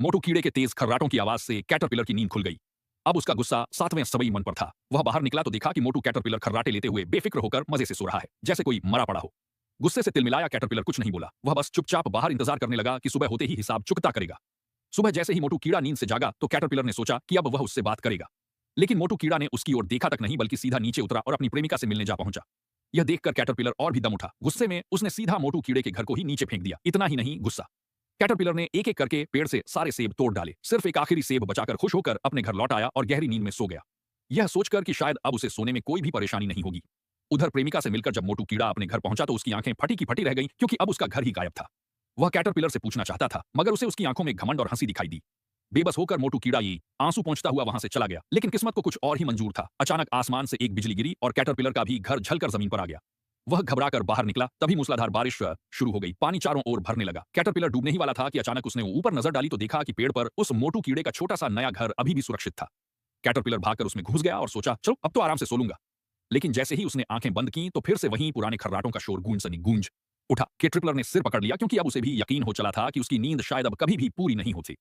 मोटू कीड़े के तेज खर्राटों की आवाज से कैटरपिलर की नींद खुल गई। अब उसका गुस्सा 7वें सबई मन पर था। वह बाहर निकला तो देखा कि मोटू कैटरपिलर खर्राटे लेते हुए बेफिक्र होकर मजे से सो रहा है, जैसे कोई मरा पड़ा हो। गुस्से से तिलमिलाया कैटरपिलर कुछ नहीं बोला। वह बस चुपचाप बाहर इंतजार करने लगा कि सुबह होते ही हिसाब चुकता करेगा। सुबह जैसे ही मोटू कीड़ा नींद से जागा तो कैटरपिलर ने सोचा कि अब वह उससे बात करेगा। लेकिन मोटू कीड़ा ने उसकी ओर देखा तक नहीं, बल्कि सीधा नीचे उतरा और अपनी प्रेमिका से मिलने जा पहुंचा। यह देखकर कैटरपिलर और भी दम उठा। गुस्से में उसने सीधा मोटू कीड़े के घर को ही नीचे फेंक दिया। इतना ही नहीं, गुस्सा कैटरपिलर ने एक एक करके पेड़ से सारे सेब तोड़ डाले। सिर्फ एक आखिरी सेब बचाकर खुश होकर अपने घर लौट आया और गहरी नींद में सो गया, यह सोचकर कि शायद अब उसे सोने में कोई भी परेशानी नहीं होगी। उधर प्रेमिका से मिलकर जब मोटू कीड़ा अपने घर पहुंचा तो उसकी आंखें फटी की फटी रह गईं, क्योंकि अब उसका घर ही गायब था। वह कैटरपिलर से पूछना चाहता था, मगर उसे उसकी आंखों में घमंड और हंसी दिखाई दी। बेबस होकर मोटू कीड़ा ये आंसू पहुंचता हुआ वहां से चला गया। लेकिन किस्मत को कुछ और ही मंजूर था। अचानक आसमान से एक बिजली गिरी और कैटरपिलर का भी घर झलकर जमीन पर आ गया। वह घबराकर बाहर निकला, तभी मूसलाधार बारिश शुरू हो गई। पानी चारों ओर भरने लगा। कैटरपिलर डूबने ही वाला था कि अचानक उसने ऊपर नजर डाली तो देखा कि पेड़ पर उस मोटू कीड़े का छोटा सा नया घर अभी भी सुरक्षित था। कैटरपिलर भागकर उसमें घुस गया और सोचा, चलो अब तो आराम से सो लूंगा। लेकिन जैसे ही उसने आंखें बंद की तो फिर से वहीं पुराने खर्राटों का शोर गूंज उठा। कैटरपिलर ने सिर पकड़ लिया, क्योंकि अब उसे भी यकीन हो चला था कि उसकी नींद शायद अब कभी भी पूरी नहीं होती।